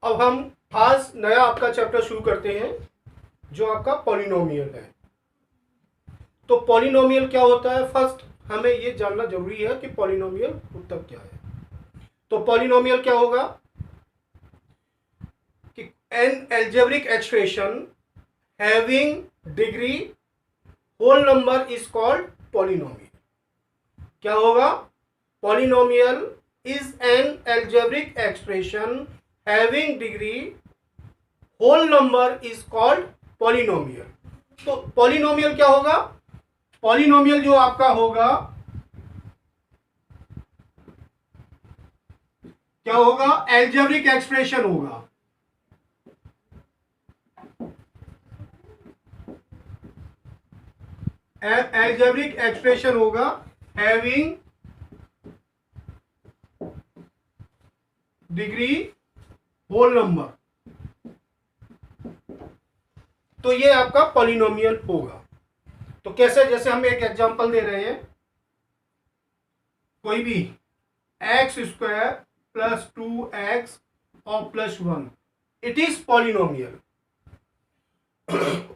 अब हम आज नया आपका चैप्टर शुरू करते हैं जो आपका पॉलिनोमियल है। तो पॉलिनोमियल क्या होता है, फर्स्ट हमें ये जानना जरूरी है कि पॉलिनोमियल होता क्या है। तो पॉलिनोमियल क्या होगा कि an algebraic expression having degree whole number is called polynomial. क्या होगा, polynomial is an algebraic expression having degree whole number is called polynomial. तो पॉलिनोमियल क्या होगा, पॉलिनोमियल जो आपका होगा क्या होगा, एल्जेब्रिक एक्सप्रेशन होगा। एल्जेब्रिक एक्सप्रेशन होगा हैविंग डिग्री होल नंबर। तो ये आपका पॉलिनोमियल होगा। तो कैसे, जैसे हम एक एग्जांपल दे रहे हैं, कोई भी एक्स स्क्वायर प्लस 2x और प्लस 1, इट इज पॉलिनोमियल।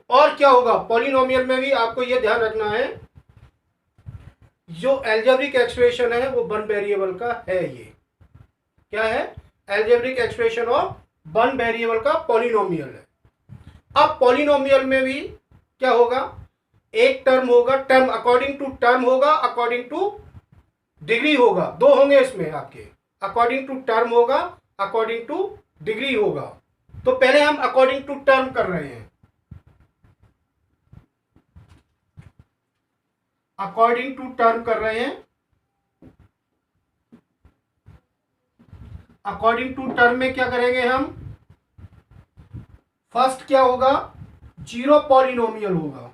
और क्या होगा, पॉलिनोमियल में भी आपको यह ध्यान रखना है, जो एल्जेब्रिक एक्सप्रेशन है वो वन वेरिएबल का है। ये क्या है, algebraic expression of one variable का पॉलिनोमियल है। अब पॉलिनोमियल में भी क्या होगा, एक टर्म होगा, टर्म अकॉर्डिंग टू टर्म होगा, अकॉर्डिंग टू डिग्री होगा, दो होंगे इसमें आपके, अकॉर्डिंग टू टर्म होगा, अकॉर्डिंग टू डिग्री होगा। तो पहले हम अकॉर्डिंग टू टर्म कर रहे हैं, अकॉर्डिंग टू टर्म कर रहे हैं। अकॉर्डिंग टू टर्म में क्या करेंगे हम, फर्स्ट क्या होगा, जीरो पॉलिनोमियल होगा।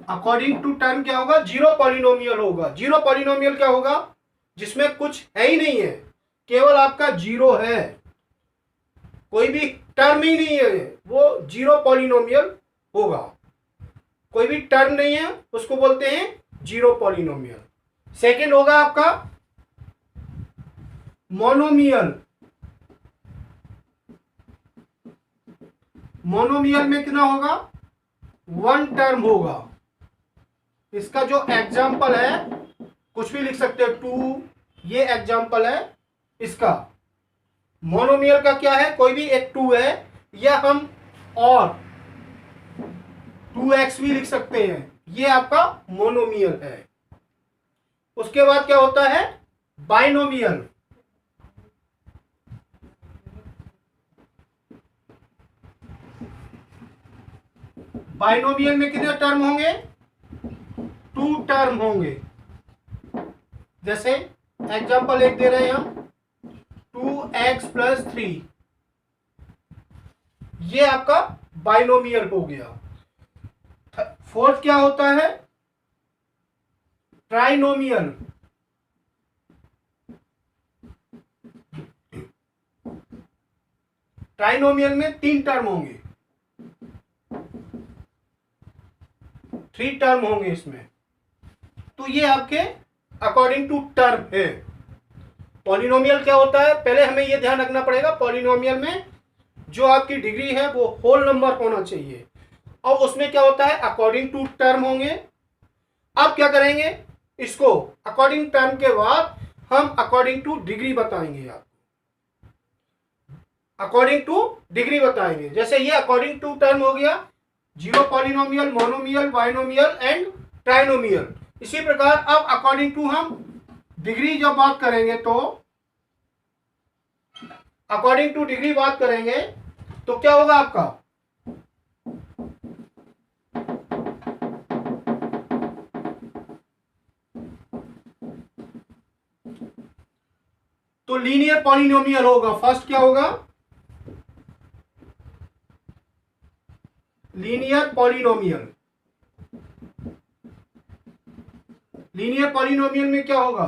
अकॉर्डिंग टू टर्म क्या होगा, जीरो पॉलिनोमियल होगा। जीरो पॉलिनोमियल क्या होगा, जिसमें कुछ है ही नहीं है, केवल आपका जीरो है, कोई भी टर्म ही नहीं है, वो जीरो पॉलिनोमियल होगा। कोई भी टर्म नहीं है उसको बोलते हैं जीरो पॉलिनोमियल। सेकंड होगा आपका मोनोमियल। मोनोमियल में कितना होगा, वन टर्म होगा। इसका जो एग्जाम्पल है, कुछ भी लिख सकते हो, टू, ये एग्जाम्पल है इसका। मोनोमियल का क्या है, कोई भी एक टू है, या हम और 2x भी लिख सकते हैं, ये आपका मोनोमियल है। उसके बाद क्या होता है, बाइनोमियल। बाइनोमियल में कितने टर्म होंगे, टू टर्म होंगे। जैसे एग्जांपल एक दे रहे हैं हम, 2x प्लस 3, ये आपका बाइनोमियल हो गया। फोर्थ क्या होता है, ट्राइनोमियल। ट्राइनोमियल में तीन टर्म होंगे, थ्री टर्म होंगे इसमें। तो ये आपके अकॉर्डिंग टू टर्म है। पॉलिनोमियल क्या होता है, पहले हमें यह ध्यान रखना पड़ेगा, पॉलिनोमियल में जो आपकी डिग्री है वो होल नंबर होना चाहिए। और उसमें क्या होता है, अकॉर्डिंग टू टर्म होंगे। अब क्या करेंगे, इसको अकॉर्डिंग टर्म के बाद हम अकॉर्डिंग टू डिग्री बताएंगे। आप अकॉर्डिंग टू डिग्री बताएंगे। जैसे ये अकॉर्डिंग टू टर्म हो गया, zero polynomial, monomial, binomial and trinomial. इसी प्रकार अब अकॉर्डिंग टू हम डिग्री जब बात करेंगे, तो अकॉर्डिंग टू डिग्री बात करेंगे तो क्या होगा आपका, तो लीनियर पॉलिनोमियल होगा। फर्स्ट क्या होगा, लीनियर पॉलिनोमियल। लीनियर पॉलिनोमियल में क्या होगा,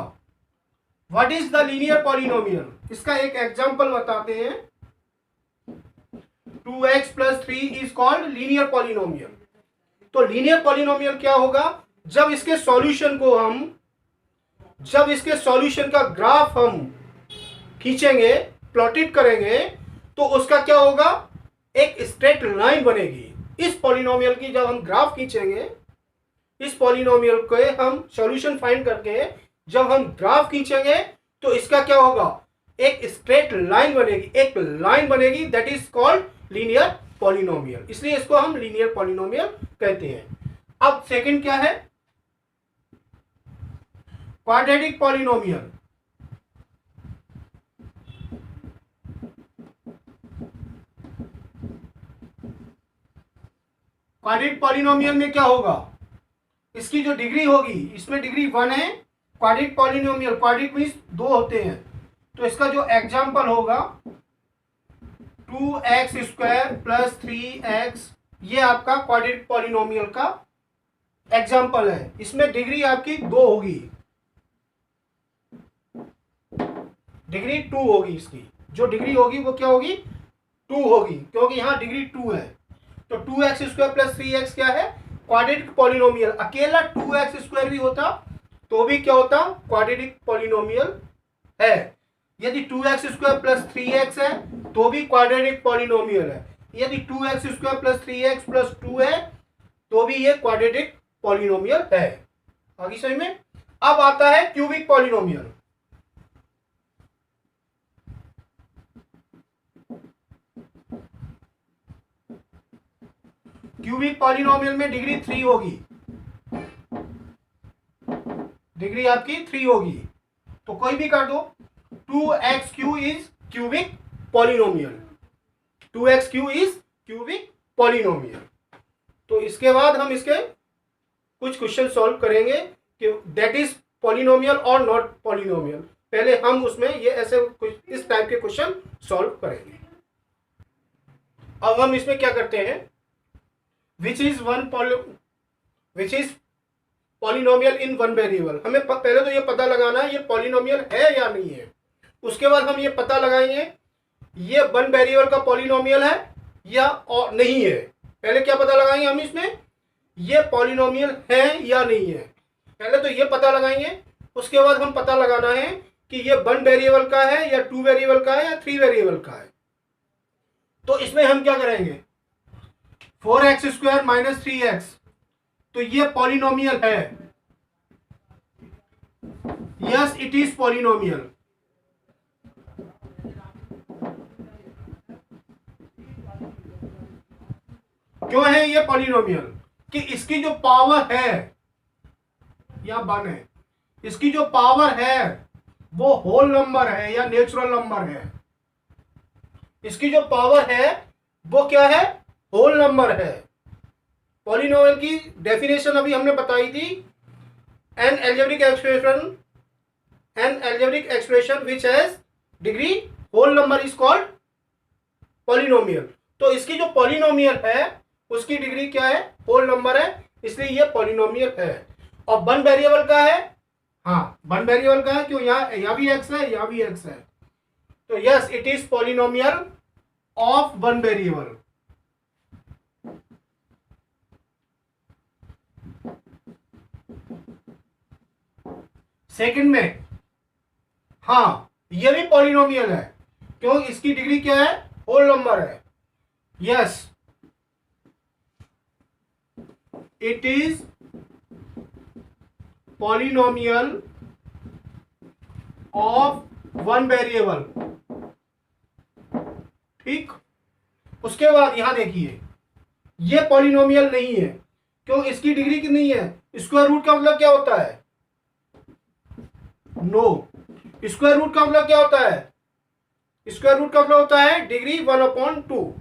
what is the linear polynomial, इसका एक एग्जांपल बताते हैं। 2x plus 3 is called linear polynomial. तो लीनियर पॉलिनोमियल क्या होगा, जब इसके सॉल्यूशन को हम जब इसके सॉल्यूशन का ग्राफ हम खींचेंगे, प्लॉटेड करेंगे, तो उसका क्या होगा, एक स्ट्रेट लाइन बनेगी। इस पॉलिनोमियल की जब हम ग्राफ खींचेंगे, इस पॉलिनोमियल के हम सॉल्यूशन फाइंड करके जब हम ग्राफ खींचेंगे, तो इसका क्या होगा, एक स्ट्रेट लाइन बनेगी, एक लाइन बनेगी, that is called linear polynomial. इसलिए इसको हम लीनियर पॉलिनोमियल कहते हैं। अब सेकंड क्या है, क्वाड्रेटिक पॉलिनोमियल। क्वाड्रेटिक पॉलिनोमियल में क्या होगा, इसकी जो डिग्री होगी, इसमें डिग्री 1 है। क्वाड्रेटिक पॉलिनोमियल, क्वाड्रेटिक मींस 2 होते हैं, तो इसका जो एग्जाम्पल होगा 2x² + 3x, ये आपका क्वाड्रेटिक पॉलिनोमियल का एग्जाम्पल है। इसमें डिग्री आपकी 2 होगी, डिग्री 2 होगी। इसकी जो डिग्री होगी वो क्या होगी, 2 होगी, क्योंकि यहाँ डिग्री 2 है। तो 2x² + 3x क्या है, क्वाड्रेटिक पॉलिनोमियल। अकेला 2x² भी होता तो भी क्या होता, क्वाड्रेटिक पॉलिनोमियल है। यदि 2x² + 3x है तो भी क्वाड्रेटिक पॉलिनोमियल है। यदि 2x² + 3x + 2 है तो भी ये क्वाड्रेटिक पॉलिनोमियल है। आगे समझ में। अब आता है क्यूबिक पॉलिनोमियल। क्यूबिक पॉलिनोमियल में डिग्री 3 होगी, डिग्री आपकी 3 होगी। तो कोई भी कर दो, 2x³ is cubic polynomial, 2x³ is cubic polynomial. तो इसके बाद हम इसके कुछ क्वेश्चन सॉल्व करेंगे कि दैट इज पॉलिनोमियल और नॉट पॉलिनोमियल। पहले हम उसमें ये ऐसे कुछ इस टाइप के क्वेश्चन सॉल्व करेंगे। अब हम इसमें क्या करते हैं, which is polynomial in one variable. हमें पहले तो ये पता लगाना है ये पॉलिनोमियल है या नहीं है। उसके बाद हम ये पता लगाएंगे ये वन वेरिएबल का पॉलिनोमियल है या और नहीं है। पहले क्या पता लगाएंगे हम इसमें, ये पॉलिनोमियल है या नहीं है। पहले तो ये पता लगाएंगे, उसके बाद हम पता लगाना है कि ये वन वेरिएबल का है या 2 वेरिएबल का है या 3 वेरिएबल का है। तो इसमें हम क्या करेंगे, 4x² - 3x, तो ये पॉलिनोमियल है। Yes, it is polynomial. क्यों है ये पॉलिनोमियल, कि इसकी जो पावर है या 1 है, इसकी जो पावर है वो होल नंबर है या नेचुरल नंबर है। इसकी जो पावर है वो क्या है, होल नंबर है। पॉलिनोमियल की डेफिनेशन अभी हमने बताई थी, an algebraic expression which has degree whole number is called polynomial. तो इसकी जो पॉलिनोमियल है उसकी डिग्री क्या है, होल नंबर है, इसलिए ये पॉलिनोमियल है। और 1 वेरिएबल का है, हाँ 1 वेरिएबल का है, क्यों, यहाँ भी x है, यहाँ भी x है। तो yes, it is polynomial of 1 variable. Second में, हाँ ये भी पॉलिनोमियल है, क्यों, इसकी डिग्री क्या है, होल नंबर है। Yes, it is polynomial of 1 variable. ठीक, उसके बाद यहां देखिए ये पॉलिनोमियल नहीं है, क्यों, इसकी डिग्री कितनी है, स्क्वायर रूट का मतलब क्या होता है, नो। स्क्वायर रूट का मतलब क्या होता है, स्क्वायर रूट का मतलब होता है डिग्री 1/2।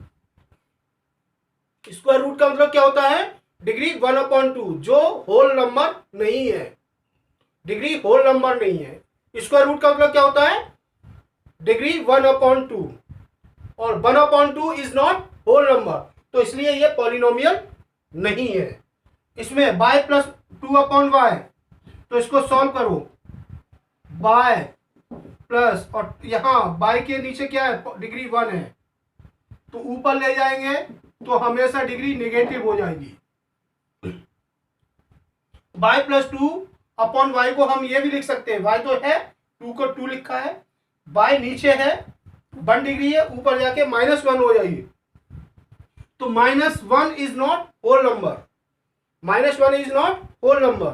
स्क्वायर रूट का मतलब क्या होता है, डिग्री 1/2, जो होल नंबर नहीं है, डिग्री होल नंबर नहीं है। स्क्वायर रूट का मतलब क्या होता है, डिग्री 1/2, और 1/2 इज नॉट होल नंबर, तो इसलिए ये पॉलिनोमियल नहीं है। इसमें y + 2/y, तो इसको सॉल्व करो, y प्लस, और यहां y के नीचे क्या है, डिग्री 1 है, तो ऊपर ले जाएंगे तो हमेशा डिग्री नेगेटिव हो जाएगी। y + 2 अपॉन वाई को हम ये भी लिख सकते हैं, वाई तो है, 2 को 2 लिखा है, बाय नीचे है 1 डिग्री है, ऊपर जाके -1 हो जाएगी, तो -1 is not whole number, -1 is not whole number,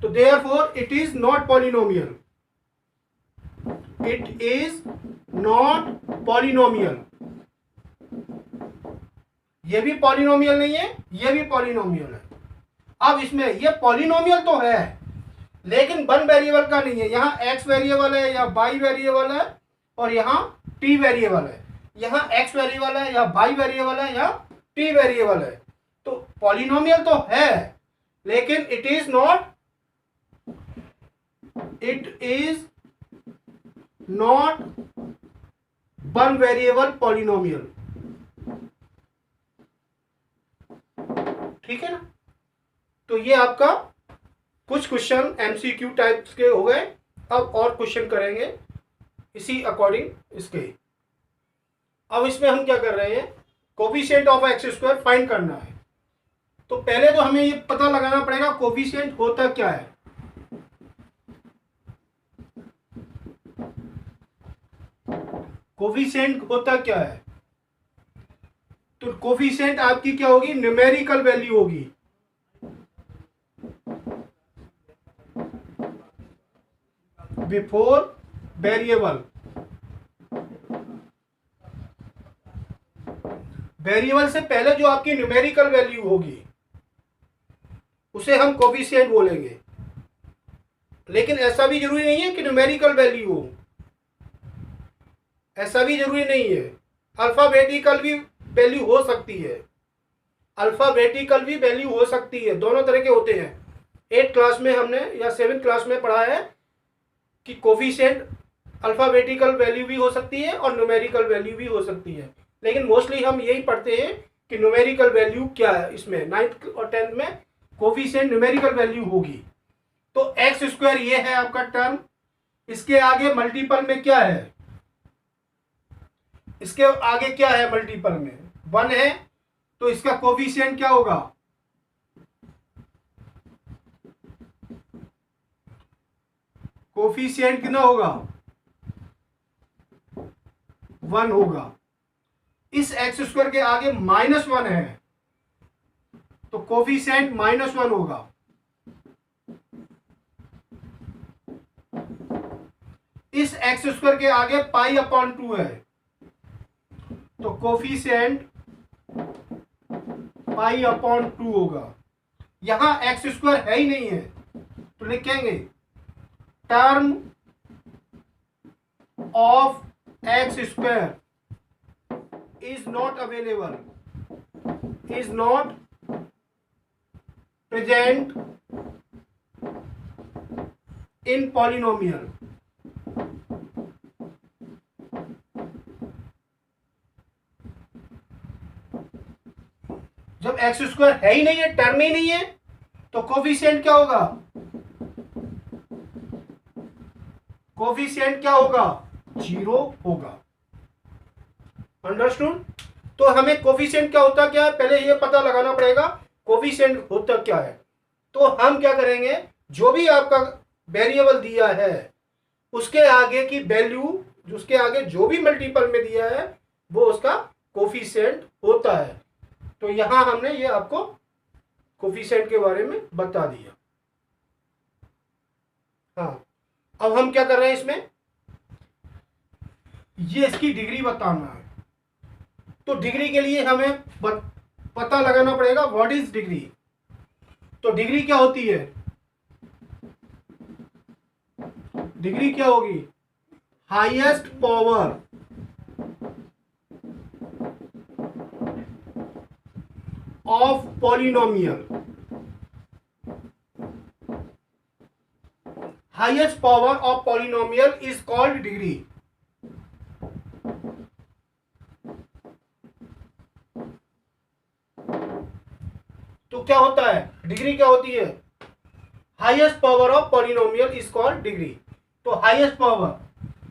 तो therefore it is not polynomial, it is not polynomial. ये भी पॉलिनोमियल नहीं है, ये भी पॉलिनोमियल है। अब इसमें ये पॉलिनोमियल तो है लेकिन 1 वेरिएबल का नहीं है, यहाँ x वेरिएबल है या y वेरिएबल है और यहाँ t वेरिएबल है, यहाँ x वेरिएबल है या y वेरिएबल है या t वेरिएबल है, तो पॉलिनोमियल तो है लेकिन it is not 1 variable polynomial, ठीक है ना। तो ये आपका कुछ क्वेश्चन एमसीक्यू टाइप्स के हो गए। अब और क्वेश्चन करेंगे इसी अकॉर्डिंग इसके। अब इसमें हम क्या कर रहे हैं, coefficient of x square find करना है। तो पहले तो हमें ये पता लगाना पड़ेगा कोफिशिएंट होता क्या है। कोफिशिएंट होता क्या है, तो कोफिशिएंट आपकी क्या होगी, न्यूमेरिकल वैल्यू होगी। बिफोर वेरिएबल, वेरिएबल से पहले जो आपकी न्यूमेरिकल वैल्यू होगी उसे हम कोफिशिएंट बोलेंगे। लेकिन ऐसा भी जरूरी नहीं है कि न्यूमेरिकल वैल्यू हो, ऐसा भी जरूरी नहीं है, अल्फाबेटिकल भी वैल्यू हो सकती है, अल्फाबेटिकल भी वैल्यू हो सकती है, दोनों तरह के होते हैं। 8th क्लास में हमने या 7th क्लास में पढ़ा है कि कोफिशिएंट अल्फाबेटिकल वैल्यू भी हो सकती है और न्यूमेरिकल वैल्यू भी हो सकती है, लेकिन मोस्टली हम यही पढ़ते हैं कि न्यूमेरिकल वैल्यू क्या है। इसमें 9th और 10th में कोफिशिएंट न्यूमेरिकल वैल्यू होगी। तो एक्स स्क्वायर ये है आपका टर्म, इसके आगे मल्टीपल में क्या है, इसके आगे क्या है मल्टीपल में 1 है, तो इसका कोफिशिएंट क्या होगा, कोफिशिएंट कितना होगा, 1 होगा। इस एक्स स्क्वायर के आगे -1 है तो कोफिशिएंट -1 होगा। इस एक्स स्क्वायर के आगे π/2 है तो कोफिशिएंट π/2 होगा। यहां एक्स स्क्वायर है ही नहीं है तो लिखेंगे term of x square is not available, is not present in polynomial. जब एक्स स्क्वायर है ही नहीं है, टर्म ही नहीं है, तो कोफिशिएंट क्या होगा, कोफिशिएंट क्या होगा, 0 होगा। अंडरस्टूड। तो हमें कोफिशिएंट क्या होता क्या है पहले ये पता लगाना पड़ेगा, कोफिशिएंट होता क्या है। तो हम क्या करेंगे, जो भी आपका वेरिएबल दिया है उसके आगे की वैल्यू, उसके आगे जो भी मल्टीपल में दिया है वो उसका कोफिशिएंट होता है। तो यहां हमने ये आपको कोफिशिएंट के बारे में बता दिया। हाँ, अब हम क्या कर रहे हैं इसमें, ये इसकी डिग्री बताना है। तो डिग्री के लिए हमें पता लगाना पड़ेगा व्हाट इज डिग्री। तो डिग्री क्या होती है, डिग्री क्या होगी, highest power of polynomial, highest power of polynomial is called degree. तो क्या होता है, डिग्री क्या होती है, highest power of polynomial is called degree. तो हाईएस्ट पावर,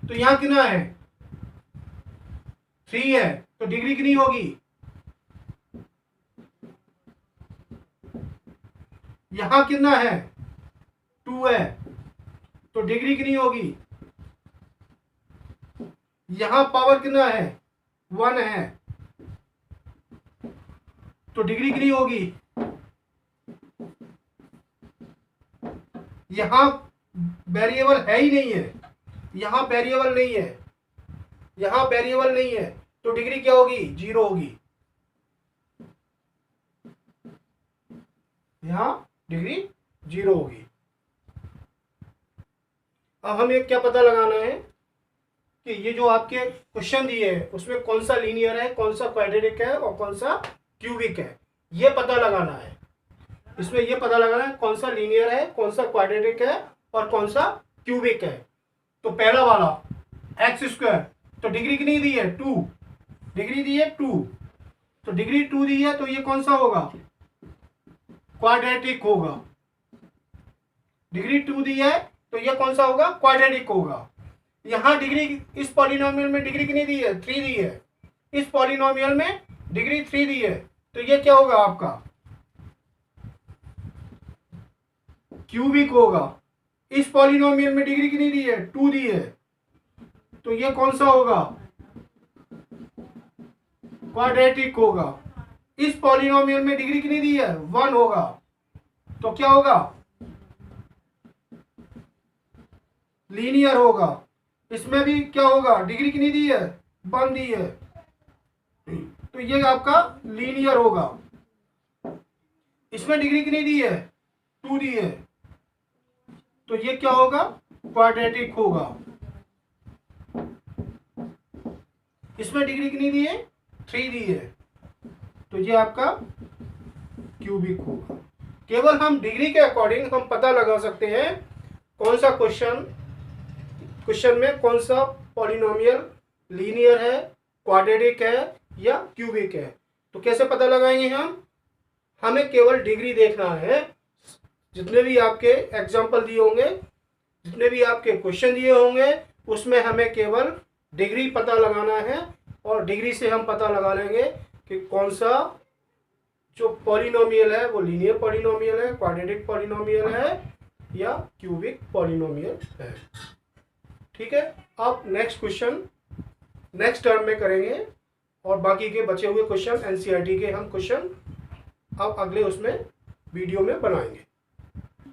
तो यहां कितना है, 3 है, तो डिग्री कितनी होगी, यहां कितना है 2 है तो डिग्री कितनी होगी, यहां पावर कितना है 1 है तो डिग्री कितनी होगी, यहां वेरिएबल है ही नहीं है, यहां वेरिएबल नहीं है, यहां वेरिएबल नहीं है तो डिग्री क्या होगी 0 होगी, यहां डिग्री 0 होगी। अब हमें क्या पता लगाना है कि ये जो आपके क्वेश्चन दिए हैं उसमें कौन सा लीनियर है, कौन सा क्वाड्रेटिक है और कौन सा क्यूबिक है, ये पता लगाना है। इसमें ये पता लगाना है कौन सा लीनियर है, कौन सा क्वाड्रेटिक है और कौन सा क्यूबिक है। तो पहला वाला x² तो डिग्री कितनी दी है 2, डिग्री दी है 2 तो डिग्री 2 दी है तो ये कौन सा होगा, क्वाड्रेटिक होगा। डिग्री 2 दी है तो ये कौन सा होगा, क्वाड्रेटिक होगा। यहां डिग्री इस पॉलिनोमियल में डिग्री कितनी दी है 3 दी है, इस पॉलिनोमियल में डिग्री 3 दी है तो ये क्या होगा आपका क्यूबिक होगा। इस पॉलिनोमियल में डिग्री कितनी दी है 2 दी है तो ये कौन सा होगा, क्वाड्रेटिक होगा। इस पॉलिनोमियल में डिग्री कितनी दी है 1 होगा तो क्या होगा, लीनियर होगा। इसमें भी क्या होगा, डिग्री कितनी दी है 1 दी है तो ये आपका लीनियर होगा। इसमें डिग्री कितनी दी है 2 दी है तो ये क्या होगा, क्वाड्रेटिक होगा। इसमें डिग्री कितनी दी है 3 दी है तो ये आपका क्यूबिक होगा। केवल हम डिग्री के अकॉर्डिंग हम पता लगा सकते हैं कौन सा क्वेश्चन में कौन सा पॉलिनोमियल लीनियर है, क्वाड्रेटिक है या क्यूबिक है। तो कैसे पता लगाएंगे हम, हमें केवल डिग्री देखना है। जितने भी आपके एग्जाम्पल दिए होंगे, जितने भी आपके क्वेश्चन दिए होंगे उसमें हमें केवल डिग्री पता लगाना है और डिग्री से हम पता लगा लेंगे कि कौन सा जो पॉलिनोमियल है वो लीनियर पॉलिनोमियल है, क्वाड्रेटिक पॉलिनोमियल है या क्यूबिक पॉलिनोमियल है। ठीक है, अब नेक्स्ट क्वेश्चन नेक्स्ट टर्म में करेंगे और बाकी के बचे हुए क्वेश्चन एनसीईआरटी के हम क्वेश्चन अब अगले उसमें वीडियो में बनाएंगे।